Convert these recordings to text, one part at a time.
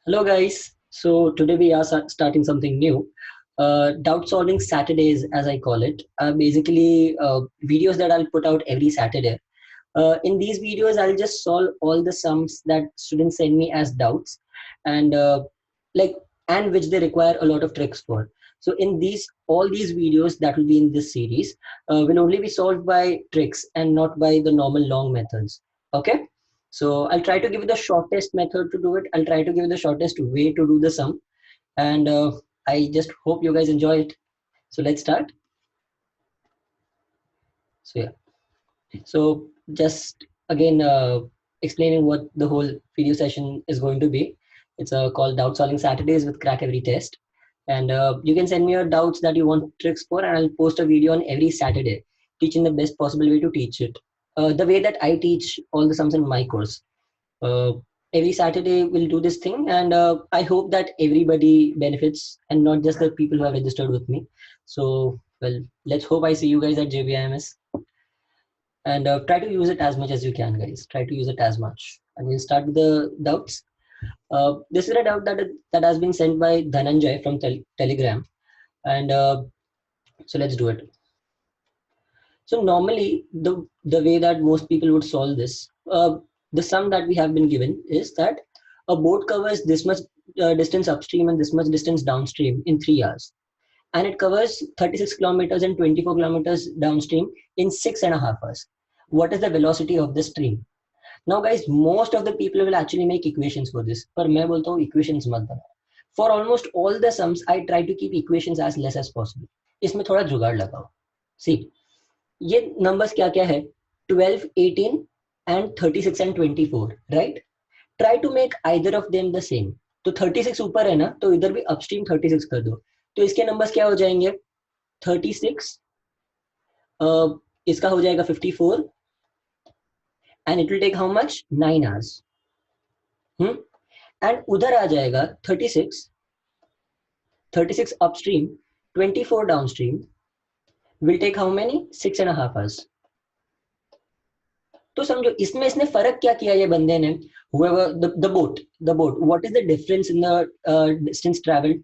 Hello, guys. So today we are starting something new. Doubt solving Saturdays, as I call it, are basically videos that I'll put out every Saturday. In these videos, I'll just solve all the sums that students send me as doubts, and like and which they require a lot of tricks for. So in all these videos that will be in this series will only be solved by tricks and not by the normal long methods. Okay. So I'll try to give you the shortest method to do it. I'll try to give you the shortest way to do the sum, and I just hope you guys enjoy it. So let's start. So yeah. So just again explaining what the whole video session is going to be. It's called Doubt Solving Saturdays with Crack Every Test. And you can send me your doubts that you want tricks for, and I'll post a video on every Saturday teaching the best possible way to teach it. The way that I teach all the sums in my course. Uh, every Saturday we'll do this thing, and I hope that everybody benefits and not just the people who have registered with me. So, well, let's hope I see you guys at JBIMS, and try to use it as much as you can, guys. Try to use it as much, and we'll start with the doubts. This is a doubt that has been sent by Dhananjay from Telegram, and so let's do it. So normally the way that most people would solve this, the sum that we have been given is that a boat covers this much distance upstream and this much distance downstream in 3 hours, and it covers 36 kilometers and 24 kilometers downstream in 6.5 hours. What is the velocity of the stream? Now guys, most of the people will actually make equations for this, पर मैं बोलता हूँ equations मत बनाओ. For almost all the sums, I try to keep equations as less as possible. इसमें थोड़ा जुगाड़ लगाओ. See, ये numbers क्या क्या है? 12, 18 and 36 and 24, right? Try to make either of them the same. तो 36 ऊपर है ना, तो इधर भी upstream 36 कर दो. तो इसके numbers क्या हो जाएंगे? 36, इसका हो जाएगा 54, and it will take how much? 9 hours. And उधर आ जाएगा 36 upstream, 24 downstream will take how many? 6.5 hours. तो समझो इसमें इसने फर्क क्या किया ये बंदे ने. Whoever the boat, what is the difference in the distance traveled?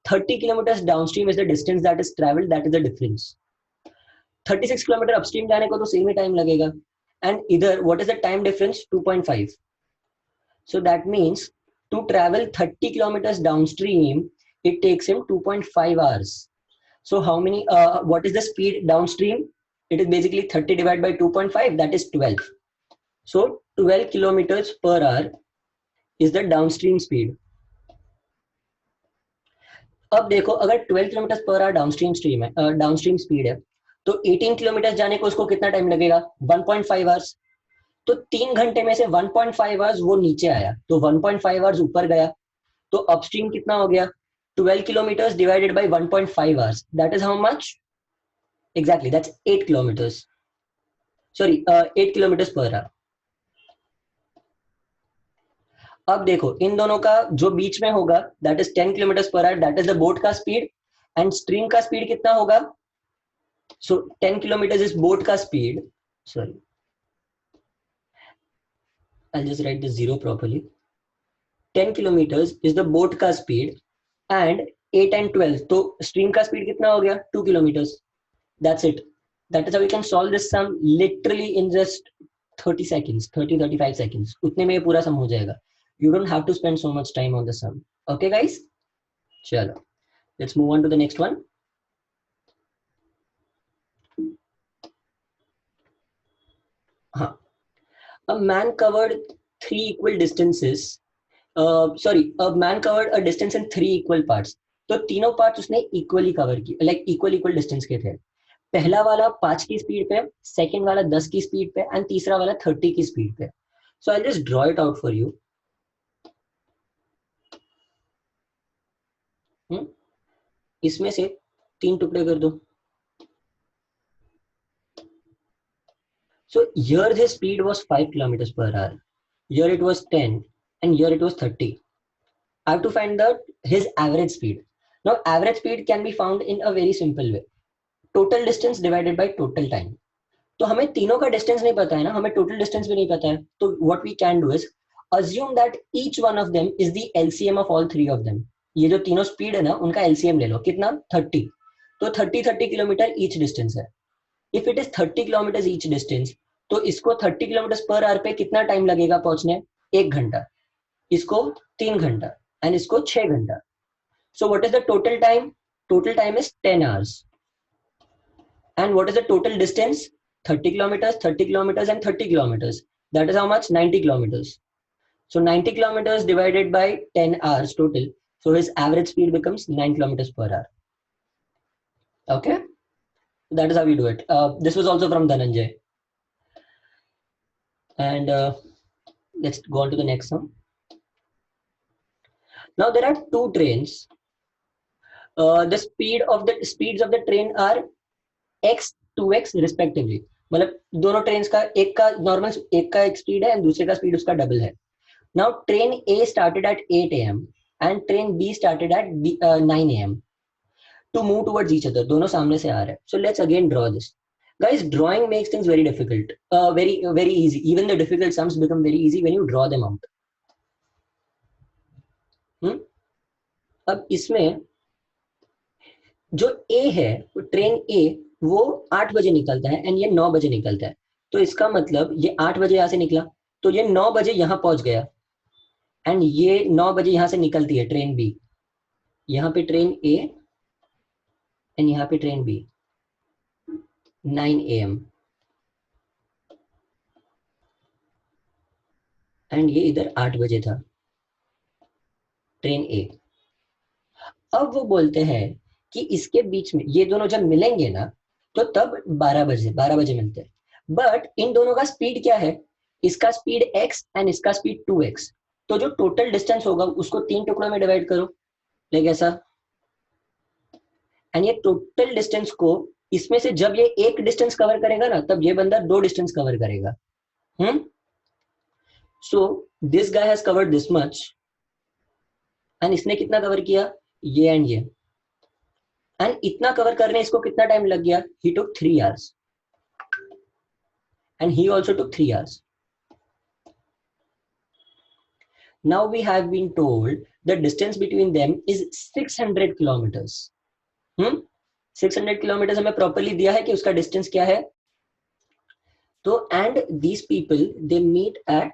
30 kilometers downstream is the distance that is traveled, that is the difference. 36 kilometer upstream जाने को तो सेम ही टाइम लगेगा, and इधर what is the time difference? 2.5. So that means to travel 30 kilometers downstream, it takes him 2.5 hours. So how many? What is the speed downstream? It is basically 30 divided by 2.5, that is 12. So 12 kilometers per hour is the downstream speed. अब देखो, अगर 12 kilometre per hour downstream speed है, तो 18 kilometre जाने को उसको कितना time लगेगा? 1.5 आवर्स. तो 3 घंटे में से 1.5 आवर्स वो नीचे आया, तो 1.5 आवर्स ऊपर गया, तो अपस्ट्रीम कितना हो गया? 12 kilometers divided by 1.5 hours. That is how much? Exactly, that's 8 kilometers. Sorry, 8 kilometers per hour. अब देखो इन दोनों का जो बीच में होगा, that is 10 kilometers per hour, that is the boat का speed, and stream का speed कितना होगा? So 10 kilometers is boat का speed. Sorry, I'll just write the zero properly. 10 kilometers is the boat का speed, and 8 and 12, तो stream का speed कितना हो गया? 2 kilometers. That's it. That is how you can solve this sum literally in just 30 seconds, 30-35 seconds. उतने में ये पूरा sum हो जाएगा. You don't have to spend so much time on the sum. Okay, guys? चलो, let's move on to the next one. हाँ, a man covered three equal distances. A man covered a distance in 3 equal parts. तो तीनों parts उसने equally cover की, like equal distance के थे. पहला वाला 5 की स्पीड पे, सेकंड वाला 10 की स्पीड पे, एंड तीसरा वाला 30 की स्पीड पे. So I just draw it out for you. इसमें से 3 टुकड़े कर दो. So here his speed was 5 kilometers per hour. Here it was 10, and here it was 30. I have to find out his average speed. Now average speed can be found in a very simple way. Total distance divided by total time. तो हमें तीनों का distance नहीं पता है ना, हमें total distance भी नहीं पता है. तो what we can do is assume that each one of them is the LCM of all three of them. ये जो तीनों स्पीड है ना उनका LCM ले लो, कितना 30, तो 30 किलोमीटर ईच डिस्टेंस है. If it is 30 kilometre each distance, तो इसको 30 किलोमीटर पर आवर पे कितना टाइम लगेगा पहुंचने? 1 घंटा, इसको 3 घंटा एंड इसको 6 घंटा. So what is the total time? Total time is 10 hours. And what is the total distance? 30 kilometers, 30 kilometers and 30 kilometers. That is how much? 90 kilometers. So 90 kilometers divided by 10 hours total. So his average speed becomes 9 kilometers per hour. Okay? That is how we do it. This was also from Dhananjay. And let's go on to the next one. Now there are two trains. The speeds of the train are x 2x respectively. मतलब दोनों train का एक का normal एक का एक speed है and दूसरे का स्पीड उसका डबल है. Now train A started at 8 AM and train B started at 9 AM to move towards each other. दोनों सामने से आ रहे हैं. So let's again draw this. Guys, drawing makes things very difficult, very easy. Even the difficult sums become very easy when you draw them out. अब इसमें जो A है, train A वो 8 बजे निकलता है एंड ये 9 बजे निकलता है. तो इसका मतलब ये 8 बजे यहाँ से निकला, तो ये 9 बजे यहाँ पहुंच गया एंड ये 9 बजे यहाँ से निकलती है ट्रेन B. यहाँ पे ट्रेन A एंड यहाँ पे ट्रेन B 9 AM एंड ये इधर 8 बजे था ट्रेन A. अब वो बोलते हैं कि इसके बीच में ये दोनों जब मिलेंगे ना तो तब 12 बजे मिलते हैं. बट इन दोनों का स्पीड क्या है? इसका स्पीड x एंड इसका स्पीड 2x. तो जो टोटल डिस्टेंस होगा उसको 3 टुकड़ों में डिवाइड करो, लाइक ऐसा. एंड ये टोटल डिस्टेंस को इसमें से जब ये एक डिस्टेंस कवर करेगा ना तब ये बंदा 2 डिस्टेंस कवर करेगा. So this guy has covered this much and इसने कितना कवर किया? ये एंड ये. एंड इतना कवर करने इसको कितना टाइम लग गया? ही टुक 3 hours and he also took 3 hours. Now we have been told the distance between them is 600 kilometers. 600 kilometers हमें properly दिया है कि उसका distance क्या है. तो and these people they meet at,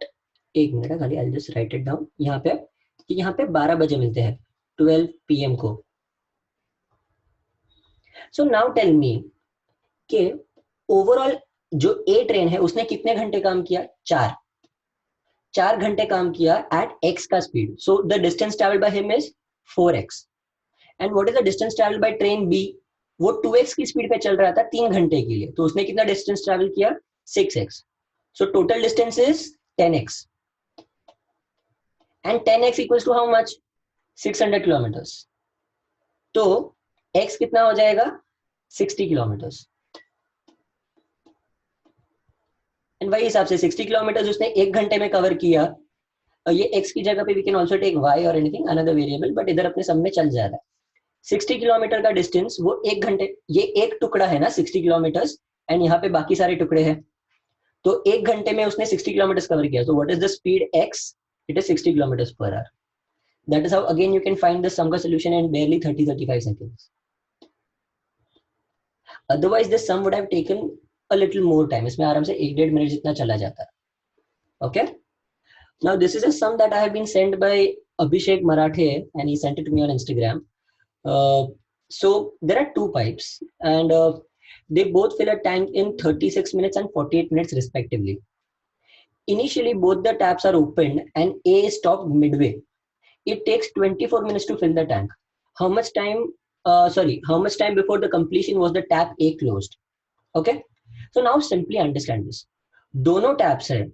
एक मिनट है खाली, I'll just write it down. यहाँ पे 12 बजे मिलते हैं 12 PM को. So now tell me कि ओवरऑल जो A ट्रेन है उसने कितने घंटे काम किया? 4 घंटे काम किया एट x का speed. So the distance travelled by him is 4x. And what is the distance travelled by train B? वो 2x की स्पीड पे चल रहा था 3 घंटे के लिए, तो उसने कितना डिस्टेंस ट्रैवल किया? 6x. So total distance is 10x. And 10x equals to how much? 600 kilometres. तो x कितना हो जाएगा? 60 किलोमीटर्स. एंड वही हिसाब से 60 किलोमीटर्स उसने 1 घंटे में कवर किया. ये x की जगह पे we can also take y और एनीथिंग अनदर वेरिएबल, बट इधर अपने सब में चल जा रहा है. 60 किलोमीटर का डिस्टेंस वो 1 घंटे, ये एक टुकड़ा है ना 60 किलोमीटर्स एंड यहाँ पे बाकी सारे टुकड़े हैं, तो 1 घंटे में उसने 60 किलोमीटर्स कवर किया. तो what is the speed x? It is 60 kilometres per hour. That is how again you can find the sum का solution in barely 30-35 seconds. Otherwise this sum would have taken a little more time. इसमें आराम से 1-1.5 minute जितना चला जाता है. Okay? Now this is a sum that I have been sent by Abhishek Marathe and he sent it to me on Instagram. So there are 2 pipes and they both fill a tank in 36 minutes and 48 minutes respectively. Initially both the taps are opened and A is stopped midway. It takes 24 minutes to fill the tank. How much time before the completion was the tap A closed? Okay, so now simply understand this. दोनों taps है,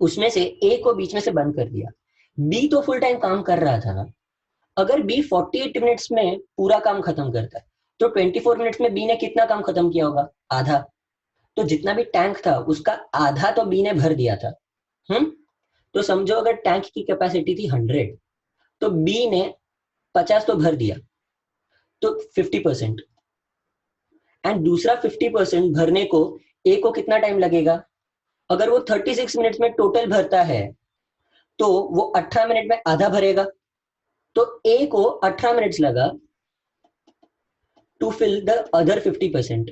उसमें से A को बीच में से बंद कर दिया. B तो फुल टाइम काम कर रहा था ना. अगर B 48 मिनट्स में पूरा काम खत्म करता है तो 24 मिनट्स में B ने कितना काम खत्म किया होगा? आधा. तो जितना भी टैंक था उसका आधा तो B ने भर दिया था. तो समझो अगर टैंक की कैपेसिटी थी 100 तो B ने 50 तो भर दिया, तो 50%. एंड दूसरा 50% भरने को A को कितना टाइम लगेगा? अगर वो 36 मिनट्स में टोटल भरता है तो वो 18 मिनट में आधा भरेगा, तो ए को 18 मिनट्स लगा टू फिल द अदर 50%।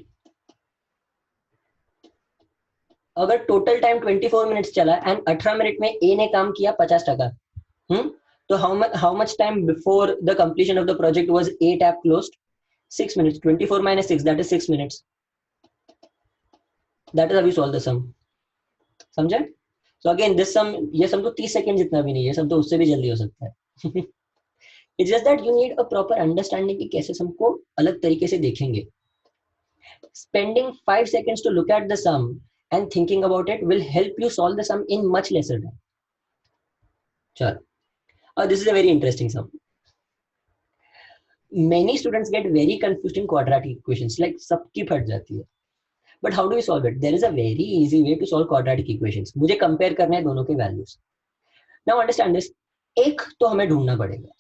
अगर टोटल टाइम 24 मिनट्स चला एंड 18 मिनट में ए ने काम किया 50%, तो how much time before the completion of the project was a tap closed? 6 minutes. 24 minus 6, that is 6 minutes. That is how you solve the sum. समझे? So again, this sum, ये sum तो 30 second जितना भी नहीं है, sum तो उससे भी जल्दी हो सकता है। It's just that you need a proper understanding कि कैसे sum को अलग तरीके से देखेंगे। Spending 5 seconds to look at the sum and thinking about it will help you solve the sum in much lesser time. चलो, this is a very interesting sum. Many students get very confused in quadratic equations, like सबकी फट जाती है। But how do we solve it? There is a very easy way to solve quadratic equations. मुझे compare करने हैं दोनों के values. Now understand this. एक तो हमें ढूंढना पड़ेगा।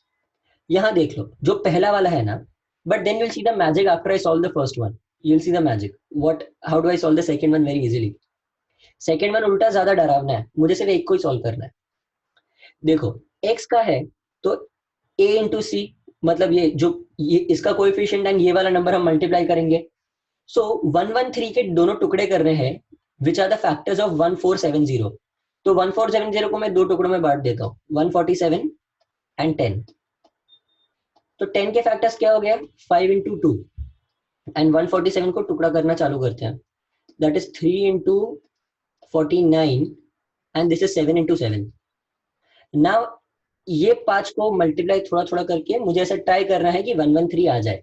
यहाँ देख लो, जो पहला वाला है ना, but then you'll see the magic after I solve the first one. You'll see the magic. How do I solve the second one very easily? Second one उल्टा ज्यादा डरावना है, मुझे सिर्फ एक को ही solve करना है। देखो, x का है तो a into c, मतलब ये इसका कोएफिशिएंट एंड ये वाला नंबर हम मल्टीप्लाई करेंगे। सो 113 के दोनों टुकड़े कर रहे हैं, which are the factors of 1470। तो 1470 को मैं दो टुकड़ों में बांट देता हूँ, 147 एंड 10। तो 10 के फैक्टर्स क्या हो गया? 5 into 2 एंड 147 को टुकड़ा करना चालू करते हैं, that is 3 into 49 and this is 7 into 7। Now ये 5 को मल्टीप्लाई थोड़ा थोड़ा करके मुझे ऐसा ट्राई करना है कि 113 आ जाए।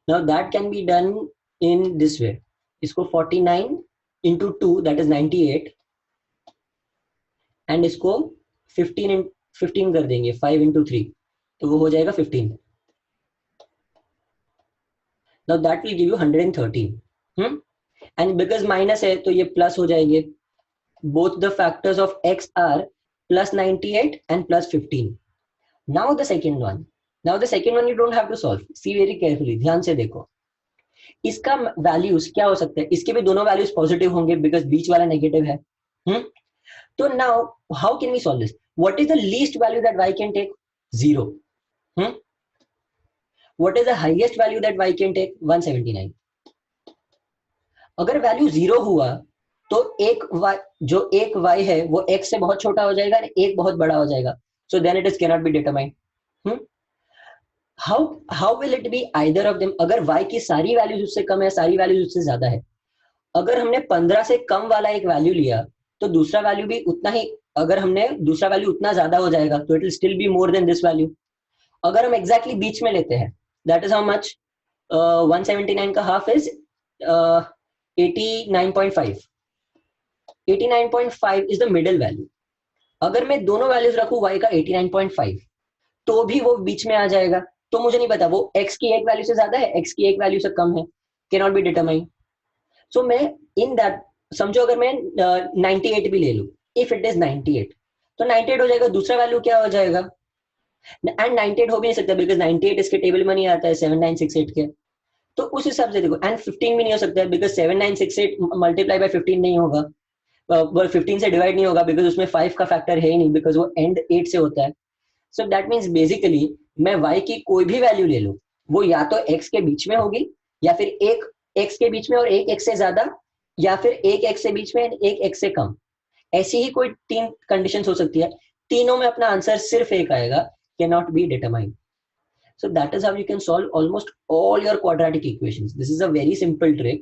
Now that can be done in this way. इसको 49 into 2 दैट इज 98 एंड इसको 15 कर देंगे, 5 into 3 तो वो हो जाएगा 15। Now that will give you 113 and because minus है तो ये प्लस हो जाएंगे। Both the factors of x are plus 98 and plus 15. Now the second one. Now the second one you don't have to solve. See very carefully. ध्यान से देखो। इसका values क्या हो सकता है? इसके भी दोनों वैल्यूज पॉजिटिव होंगे बिकॉज बीच वाला नेगेटिव है। तो now how can we solve this? What is the least value that y can take? 0. What is the highest value that y can take? 179. अगर वैल्यू 0 हुआ तो जो एक y है वो x से बहुत छोटा हो जाएगा, एक बहुत बड़ा हो जाएगा। So then it is cannot be determined. How will it be either of them? अगर y की सारी वैल्यूज उससे कम है, सारी वैल्यूज उससे ज्यादा है। अगर हमने 15 से कम वाला एक वैल्यू लिया तो दूसरा वैल्यू भी उतना ही, अगर हमने दूसरा वैल्यू उतना ज्यादा हो जाएगा तो it will still be more than this value. अगर हम एग्जैक्टली बीच में लेते हैं, दैट इज हाउ मच, 179 का half is 89.5। 89.5 is the middle value. अगर मैं दोनों वैल्यूज रखूं y का 89.5 तो भी वो बीच में आ जाएगा। तो मुझे नहीं पता वो x की एक वैल्यू से ज्यादा है, x की एक वैल्यू से कम है, cannot be determined. So मैं in that, समझो अगर मैं 98 भी ले लूं, if it is 98 तो 98 हो जाएगा, दूसरा वैल्यू क्या हो जाएगा? एंड 98 हो भी नहीं सकता बिकॉज 98 इसके टेबल में नहीं आता है 7968 के। तो उस हिसाब से देखो, एंड 15 भी नहीं हो सकता है बिकॉज 7968 मल्टीप्लाई बाय 15 नहीं होगा, 15 से डिवाइड नहीं होगा बिकॉज उसमें 5 का फैक्टर है ही नहीं बिकॉज वो एंड 8 से होता है। सो दैट मीन्स बेसिकली मैं y की कोई भी वैल्यू ले लूं, वो या तो x के बीच में होगी, या फिर एक x के बीच में और एक x से ज्यादा, या फिर एक x से बीच में एक x से कम। ऐसी ही कोई 3 कंडीशंस हो सकती है, तीनों में अपना आंसर सिर्फ एक आएगा, can not be determined. So that is how you can solve almost all your quadratic equations. This is a very simple trick.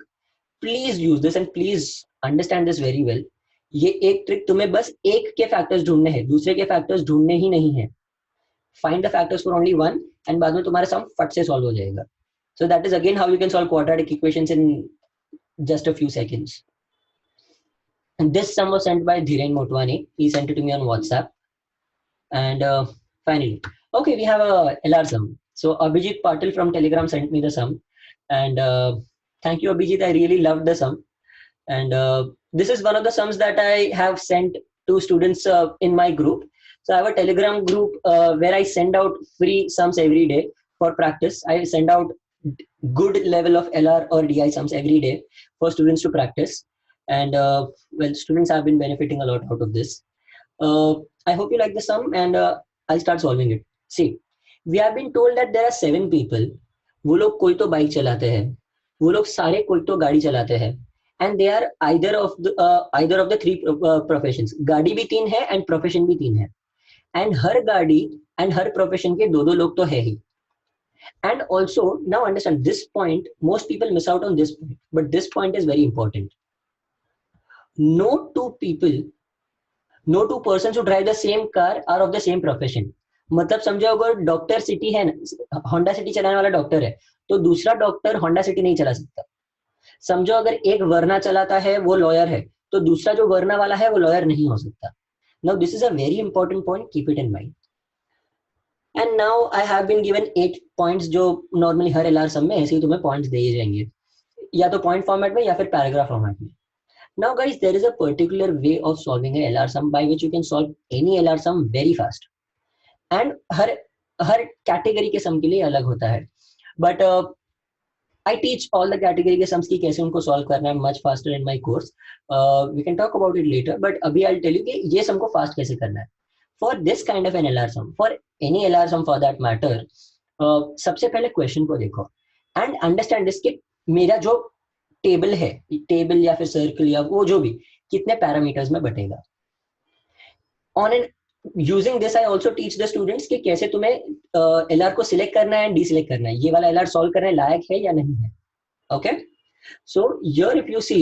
Please use this and please understand this very well. ये एक trick, तुम्हें बस एक के factors ढूंढने हैं, दूसरे के फैक्टर्स ढूंढने ही नहीं है। Find the factors for only one and बाद में तुम्हारा सम फट से सॉल्व हो जाएगा। So that is again how you can solve quadratic equations in just a few seconds. And this sum was sent by Dhiren Motwani. He sent it to me on WhatsApp. And finally, okay, we have a LR sum. So Abhijit Patil from Telegram sent me the sum, and thank you, Abhijit. I really loved the sum, and this is one of the sums that I have sent to students in my group. So I have a Telegram group where I send out free sums every day for practice. I send out good level of LR or DI sums every day for students to practice, and well, students have been benefiting a lot out of this. I hope you like the sum, and I'll start solving it. See, we have been told that there are 7 people. वो लोग कोई तो bike चलाते हैं, वो लोग सारे कोई तो गाड़ी चलाते हैं, and they are either of the three professions. गाड़ी भी 3 है and profession भी 3 है, and हर गाड़ी and हर profession के दो दो लोग तो है ही. And also, now understand this point, most people miss out on this point, but this point is very important. No two people, no two persons who drive the same car are of the same profession. मतलब समझो, अगर doctor city है, Honda city चलाने वाला doctor है, तो दूसरा doctor Honda City नहीं चला सकता. समझो अगर एक वरना चलाता है, वो लॉयर है, तो दूसरा जो वरना वाला है वो लॉयर नहीं हो सकता. Now this is a very important point, keep it in mind. And now I have been given 8 points, जो नॉर्मली हर एलआर सम में ऐसे ही तुम्हें पॉइंट्स दिए जाएंगे, या तो पॉइंट फॉर्मेट में या फिर पैराग्राफ फॉर्मेट में. Now guys, there is a particular way of solving a LR sum by which you can solve any LR sum very fast. And her category के सम के लिए अलग होता है. But I teach all the category के sums की कैसे उनको solve करना है much faster in my course. We can talk about it later, but अभी I'll tell you कि ये sum को fast कैसे करना है. For this kind of an LR sum, for any LR sum for that matter, सबसे पहले question को देखो and understand this कि मेरा जो टेबल है, टेबल या फिर सर्कल या वो जो भी, कितने पैरामीटर्स में बटेगा. On an using this I also teach the students कि कैसे तुम्हें एलआर को सिलेक्ट करना है एंड डीसिलेक्ट करना है, ये वाला एलआर सॉल्व करने लायक है या नहीं है. Okay, so here if you see,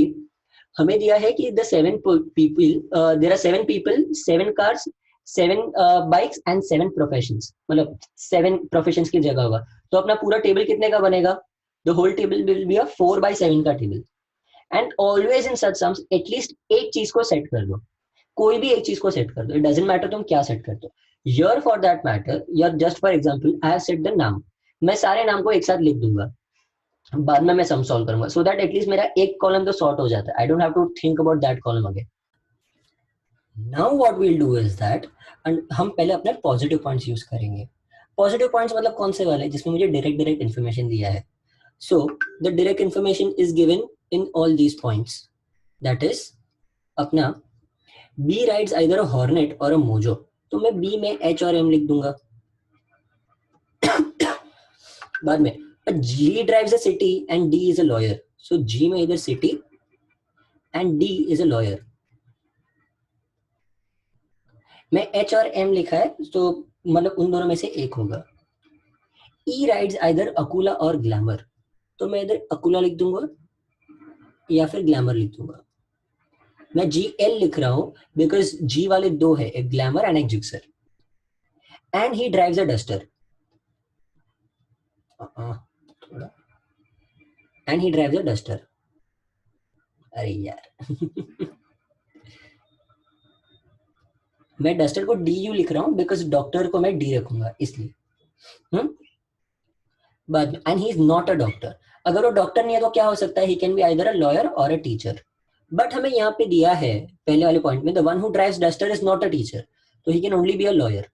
हमें दिया है कि the 7 people, there are 7 people, 7 cars, 7 bikes and 7 professions. मतलब 7 प्रोफेशंस की जगह होगा, तो अपना पूरा टेबल कितने का बनेगा? The whole table will be a 4/7 का table. And always in such sums, at least एक चीज को सेट कर दो, कोई भी एक चीज को सेट कर दो. It doesn't matter तुम क्या सेट करते हो. Here for that matter, या just for example, I have set the नाम. मैं सारे नाम को एक साथ लिख दूंगा, बाद में मैं सम सॉल्व करूंगा, so that at least मेरा एक कॉलम तो सॉर्ट हो जाता है. I don't have to think about that column again. Now what we'll do is that, and हम पहले अपने पॉजिटिव पॉइंट्स यूज करेंगे. पॉजिटिव पॉइंट्स मतलब कौन से वाले, जिसमें मुझे डायरेक्ट इन्फॉर्मेशन दिया है. So the direct information is given in all these points. That is, अपना B rides either a Hornet or a Mojo. तो मैं B में H और M लिख दूंगा. बाद में G drives a city and D is a lawyer. So G में इधर city and D is a lawyer. मैं H और M लिखा है, तो मतलब उन दोनों में से एक होगा. E rides either Akula or Glamour. तो मैं इधर अकुला लिख दूंगा या फिर ग्लैमर लिख दूंगा. मैं GL लिख रहा हूं बिकॉज G वाले दो है, एक ग्लैमर एंड एक Gixxer. And he drives a duster. And he drives a duster. अरे यार मैं डस्टर को DU लिख रहा हूं बिकॉज डॉक्टर को मैं D रखूंगा इसलिए. बाद में and he is not a doctor. अगर वो डॉक्टर नहीं है तो क्या हो सकता है? He can be either a lawyer और अ टीचर. बट हमें यहाँ पे दिया है पहले वाले पॉइंट में, the one who drives Duster is not a teacher, तो he can only be a lawyer.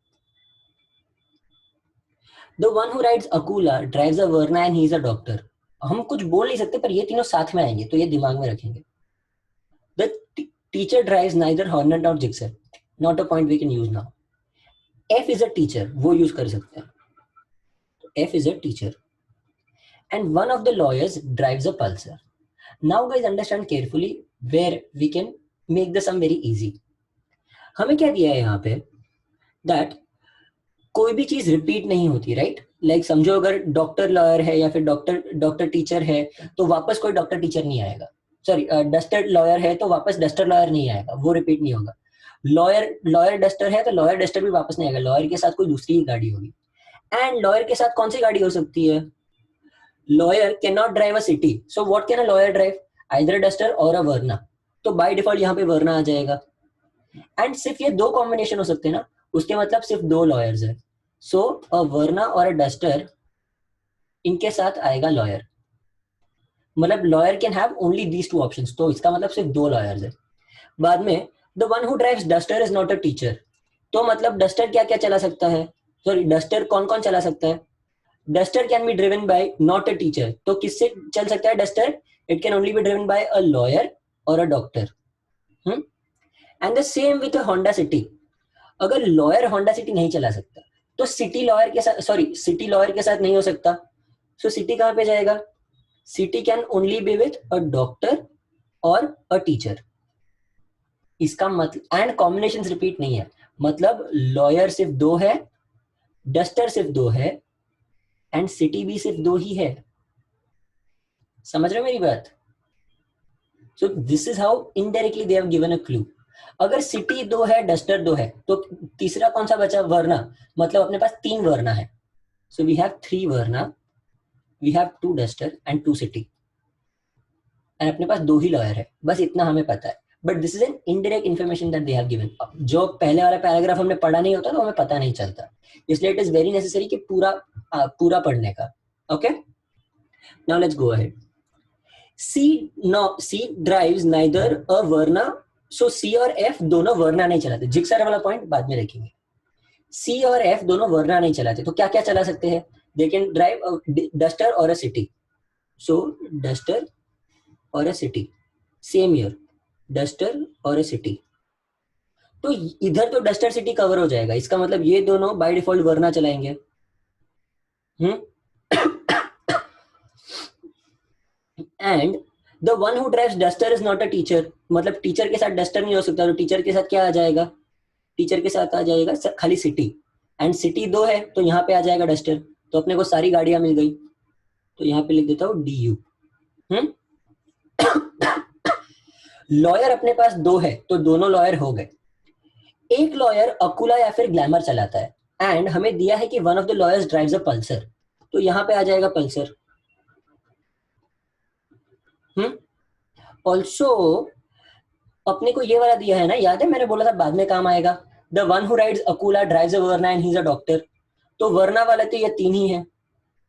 The one who rides Akula drives a Verna and he is a doctor. हम कुछ बोल नहीं सकते, पर ये तीनों साथ में आएंगे, तो ये दिमाग में रखेंगे. The teacher drives neither Hornet और Gixxer, not a point we can use now. F is a teacher, वो यूज कर सकते हैं. F is a teacher. And one of the lawyers drives a pulsar. Now guys understand carefully where we can make the sum very easy. हमें क्या दिया है यहाँ पे, that कोई भी चीज रिपीट नहीं होती, राइट? लाइक समझो अगर डॉक्टर लॉयर है या फिर डॉक्टर टीचर है, तो वापस कोई डॉक्टर टीचर नहीं आएगा. सॉरी, डस्टर लॉयर है तो वापस डस्टर लॉयर नहीं आएगा, वो रिपीट नहीं होगा. लॉयर डस्टर है तो लॉयर डस्टर भी वापस नहीं आएगा, लॉयर के साथ कोई दूसरी ही गाड़ी होगी. एंड लॉयर के साथ कौन सी गाड़ी हो सकती है? Lawyer cannot drive a city. So what can a lawyer drive? Either a duster or a Verna. तो by default यहाँ पे Verna आ जाएगा. And सिर्फ ये दो कॉम्बिनेशन हो सकते हैं ना, उसके मतलब सिर्फ दो लॉयर्स है. So a Verna और a duster, इनके साथ आएगा लॉयर. मतलब lawyer can have only these two options, तो इसका मतलब सिर्फ दो लॉयर्स है. बाद में the one who drives Duster is not a teacher, तो मतलब डस्टर क्या क्या चला सकता है? सॉरी, डस्टर कौन कौन चला सकता है? Duster can be driven by not a teacher, तो किससे चल सकता है Duster? It can only be driven by a lawyer और a doctor. And the same with a Honda City. अगर लॉयर होंडा सिटी नहीं चला सकता तो सिटी लॉयर के साथ, सॉरी सिटी लॉयर के साथ नहीं हो सकता, सो सिटी कहां पे जाएगा? City can only B with a doctor और अ टीचर। इसका मतलब एंड कॉम्बिनेशन रिपीट नहीं है, मतलब लॉयर सिर्फ दो है, डस्टर सिर्फ दो है, एंड सिटी भी सिर्फ दो ही है। समझ रहे हो मेरी बात? So this is how indirectly they have given a clue. अगर सिटी दो है, डस्टर दो है, तो तीसरा कौन सा बचा? वर्ना। मतलब अपने पास तीन वर्ना है। So we have three Verna, we have two Duster and two City, and अपने पास दो ही लॉयर है, बस इतना हमें पता है। But this is an indirect information that they have given. जो पहले वाला पैराग्राफ हमने पढ़ा नहीं होता तो हमें पता नहीं चलता, इसलिए इट इज वेरी नेसेसरी कि पूरा पढ़ने का। Okay, now let's go ahead. C drives neither a Verna, so C और F दोनों वर्ना नहीं चलाते। जिक्सर वाला पॉइंट बाद में रखेंगे। C और F दोनों वर्ना नहीं चलाते, तो क्या क्या चला सकते हैं? दे कैन ड्राइव डस्टर और अ सिटी। सो डस्टर और अ सिटी, सेम ईयर, डस्टर और अ सिटी। तो इधर तो डस्टर सिटी कवर हो जाएगा, इसका मतलब ये दोनों बाय डिफॉल्ट वर्ना चलाएंगे। And the one who drives Duster is not a teacher, मतलब टीचर के साथ डस्टर नहीं हो सकता, तो टीचर के साथ क्या आ जाएगा? टीचर के साथ आ जाएगा खाली सिटी, एंड सिटी दो है तो यहाँ पे आ जाएगा डस्टर, तो अपने को सारी गाड़ियां मिल गई। तो यहाँ पे लिख देता हूँ डी यू। लॉयर अपने पास दो है तो दोनों लॉयर हो गए। एक लॉयर अकुला या फिर ग्लैमर चलाता है, एंड हमें दिया है कि one of the lawyers drives a Pulsar, तो यहाँ पे आ जाएगा पल्सर। ऑल्सो अपने को ये वाला दिया है ना, याद है मैंने बोला था बाद में काम आएगा, the one who rides Akula drives a Verna and he is a doctor. तो वर्ना वाला तो ये तीन ही है,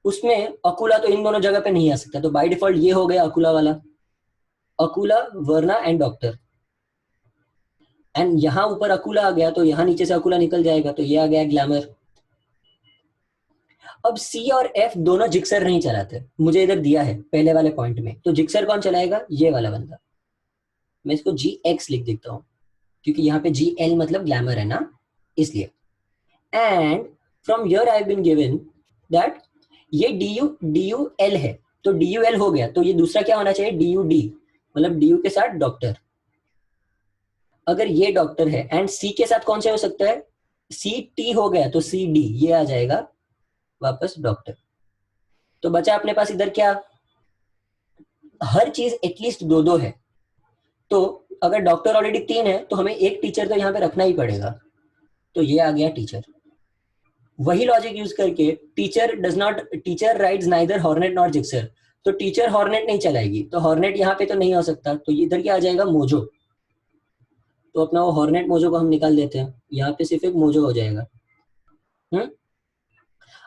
उसमें अकुला तो इन दोनों जगह पे नहीं आ सकता, तो बाय डिफॉल्ट ये हो गया अकुला वाला, अकुला वर्ना एंड डॉक्टर। एंड यहाँ ऊपर अकुला आ गया तो यहाँ नीचे से अकुला निकल जाएगा, तो ये आ गया ग्लैमर। अब सी और एफ दोनों जिक्सर नहीं चलाते, मुझे इधर दिया है पहले वाले पॉइंट में, तो जिक्सर कौन चलाएगा? ये वाला बंदा। मैं इसको जी एक्स लिख देता हूँ, क्योंकि यहाँ पे जी एल मतलब ग्लैमर है ना, इसलिए। And from here I have been given that ये डी यू एल है, तो डी यू एल हो गया, तो ये दूसरा क्या होना चाहिए? डी यू डी, मतलब डी यू के साथ डॉक्टर। अगर ये डॉक्टर है एंड सी के साथ कौन सा हो सकता है? सी टी हो गया, तो सी डी, ये आ जाएगा वापस डॉक्टर। तो बचा अपने पास इधर क्या? हर चीज एटलीस्ट दो दो है, तो अगर डॉक्टर ऑलरेडी तीन है तो हमें एक टीचर तो यहाँ पे रखना ही पड़ेगा, तो ये आ गया टीचर। वही लॉजिक यूज करके teacher rides neither hornet nor Gixxer, तो टीचर हॉर्नेट नहीं चलाएगी, तो हॉर्नेट यहाँ पे तो नहीं हो सकता, तो इधर क्या आ जाएगा? मोजो। तो अपना वो हॉर्नेट मोजो को हम निकाल देते हैं, यहाँ पे सिर्फ एक मोजो हो जाएगा।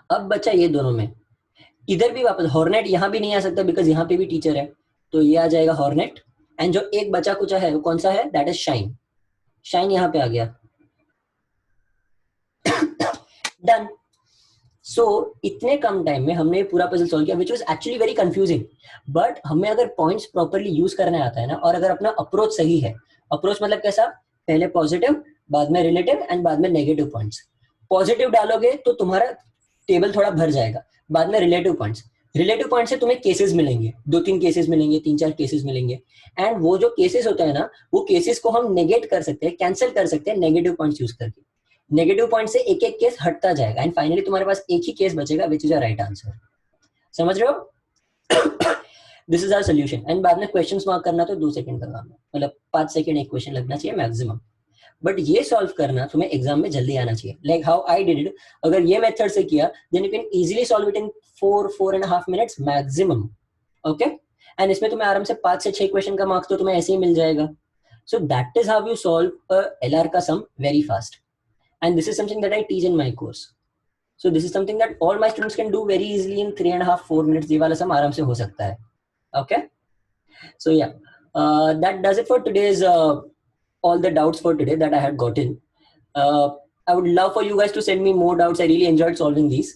अब बचा ये दोनों में, इधर भी वापस हॉर्नेट यहाँ भी नहीं आ सकता बिकॉज यहाँ पे भी टीचर है, तो ये आ जाएगा हॉर्नेट। एंड जो एक बचा कुचा है वो कौन सा है? That is shine. शाइन यहाँ पे आ गया। डन। सो इतने कम टाइम में हमने पूरा पजल सॉल्व किया, which was actually very confusing, but हमें अगर पॉइंट्स प्रॉपर्ली यूज करने आता है ना, और अगर अपना अप्रोच सही है, अप्रोच मतलब कैसा? पहले पॉजिटिव, बाद में रिलेटिव एंड बाद में नेगेटिव पॉइंट्स। पॉजिटिव डालोगे तो तुम्हारा टेबल थोड़ा भर जाएगा, बाद में रिलेटिव पॉइंट्स, रिलेटिव पॉइंट से तुम्हें केसेस मिलेंगे, दो तीन केसेस मिलेंगे, तीन चार केसेस मिलेंगे, एंड वो जो केसेस होता है ना, वो केसेस को हम नेगेट कर सकते हैं, कैंसिल कर सकते हैं नेगेटिव पॉइंट्स यूज करके। नेगेटिव पॉइंट से एक एक केस हटता जाएगा, एंड फाइनली तुम्हारे पास एक ही केस बचेगा which is a right answer. समझ रहे हो? This is our solution. And बाद में क्वेश्चंस मार्क करना तो 2 सेकंड का काम है, मतलब 5 सेकंड एक क्वेश्चन लगना चाहिए मैक्सिमम, बट ये सॉल्व करना तुम्हें एग्जाम में जल्दी आना चाहिए, like how I did it. अगर ये मेथड से किया then you can easily solve it in 4.5 minutes maximum. Okay, and इसमें तुम्हें आराम से 5 से 6 क्वेश्चन का मार्क्स तो तुम्हें ऐसे ही मिल जाएगा। So that is how you solve LR का sum very fast, and this is something that I teach in my course. So this is something that all my students can do very easily in 3.5-4 minutes. ये वाला सम आराम से हो सकता है. Okay, so yeah, that does it for today's all the doubts for today that I had gotten. I would love for you guys to send me more doubts. I really enjoyed solving these.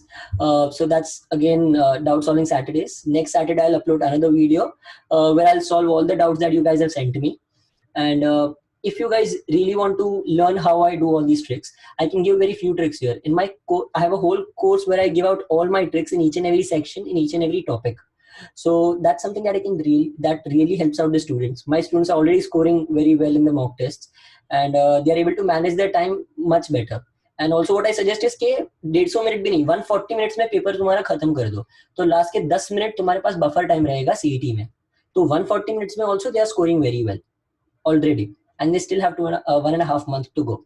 So that's again doubt solving Saturdays. Next Saturday I'll upload another video where I'll solve all the doubts that you guys have sent to me. And if you guys really want to learn how I do all these tricks, I can give very few tricks here. In my I have a whole course where I give out all my tricks in each and every section, in each and every topic. So that's something that that really helps out the students. My students are already scoring very well in the mock tests, and they are able to manage their time much better. And also what I suggest is कि 150 minute भी नहीं, 140 minutes में paper तुम्हारा खत्म कर दो, तो last के 10 मिनट तुम्हारे पास बफर टाइम रहेगा सीईटी में. तो 140 मिनट्स में also they are scoring very well already, and they still have 1.5 months to go.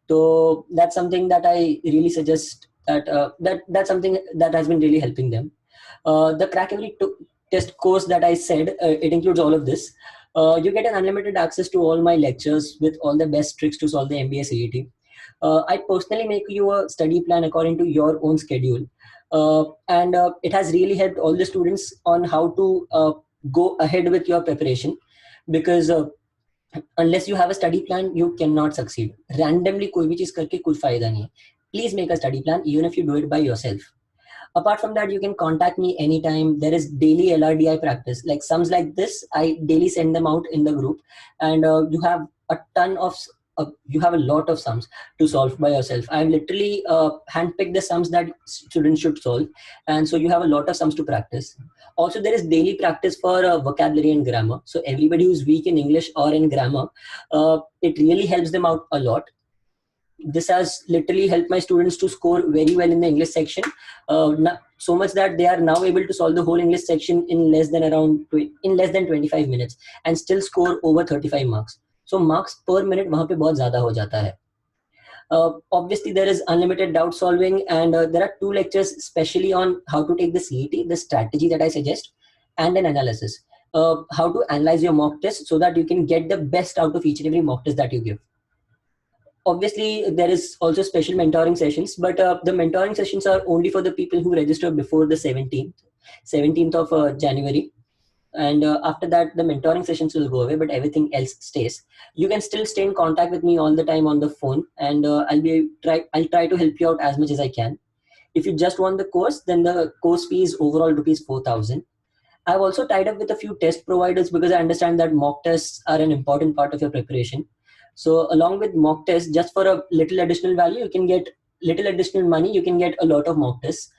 So that's something that I really suggest, that's something that has been really helping them. The Crack Every Test course that I said, it includes all of this. You get an unlimited access to all my lectures with all the best tricks to solve the MBA CET. I personally make you a study plan according to your own schedule. And it has really helped all the students on how to go ahead with your preparation, because unless you have a study plan, you cannot succeed. Randomly कोई भी चीज करके कुछ फायदा नहीं है. Please make a study plan, even if you do it by yourself. Apart from that, you can contact me anytime. There is daily LRDI practice, like sums like this. I daily send them out in the group, and you have a ton of you have a lot of sums to solve by yourself. I've literally handpicked the sums that students should solve, and so you have a lot of sums to practice. Also, there is daily practice for vocabulary and grammar. So everybody who's weak in English or in grammar, it really helps them out a lot. This has literally helped my students to score very well in the English section, so much that they are now able to solve the whole English section in less than 25 minutes and still score over 35 marks. So marks per minute वहाँ पे बहुत ज़्यादा हो जाता है. Obviously, there is unlimited doubt solving, and there are 2 lectures specially on how to take the CET, the strategy that I suggest, and an analysis. How to analyze your mock test so that you can get the best out of each and every mock test that you give. Obviously, there is also special mentoring sessions, but the mentoring sessions are only for the people who register before the 17th of January. And after that, the mentoring sessions will go away, but everything else stays. You can still stay in contact with me all the time on the phone, and I'll try to help you out as much as I can. If you just want the course, then the course fee is overall rupees 4,000. I've also tied up with a few test providers because I understand that mock tests are an important part of your preparation. So along with mock tests, just for a little additional value, you can get little additional money. You can get a lot of mock tests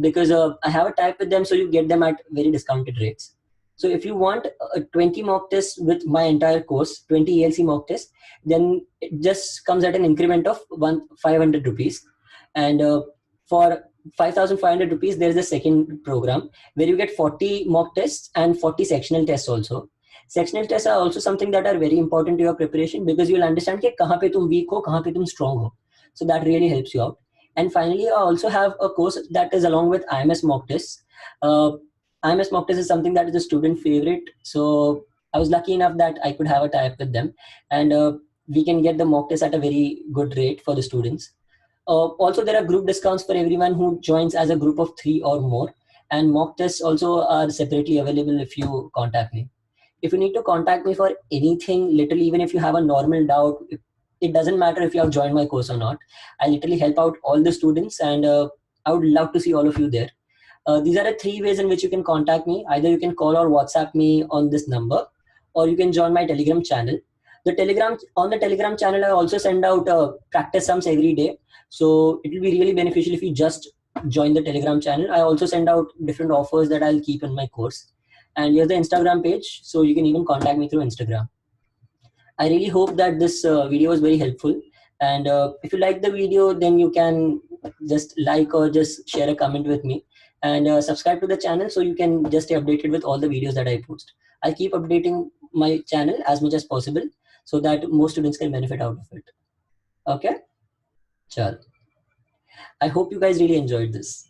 because I have a tie-up with them, so you get them at very discounted rates. So if you want 20 mock tests with my entire course, 20 ELC mock tests, then it just comes at an increment of 500 rupees. And for 5,500 rupees, there is a second program where you get 40 mock tests and 40 sectional tests also. Sectional tests are also something that are very important to your preparation because you'll understand कि कहाँ पे तुम weak हो, कहाँ पे तुम strong हो. So that really helps you out. And finally, I also have a course that is along with IMS mock tests. IMS mock test is something that is a student favorite. So I was lucky enough that I could have a tie-up with them, and we can get the mock test at a very good rate for the students. Also, there are group discounts for everyone who joins as a group of 3 or more. And mock tests also are separately available if you contact me. If you need to contact me for anything, literally, even if you have a normal doubt, it doesn't matter if you have joined my course or not. I literally help out all the students, and I would love to see all of you there. These are the 3 ways in which you can contact me. Either you can call or WhatsApp me on this number, or you can join my Telegram channel. On the Telegram channel, I also send out practice sums every day. So it will be really beneficial if you just join the Telegram channel. I also send out different offers that I'll keep in my course. And here's the Instagram page, so you can even contact me through Instagram. I really hope that this video was very helpful. And if you like the video, then you can just like or just share a comment with me. And subscribe to the channel so you can just stay updated with all the videos that I post. I'll keep updating my channel as much as possible so that more students can benefit out of it. Okay? Chal. I hope you guys really enjoyed this.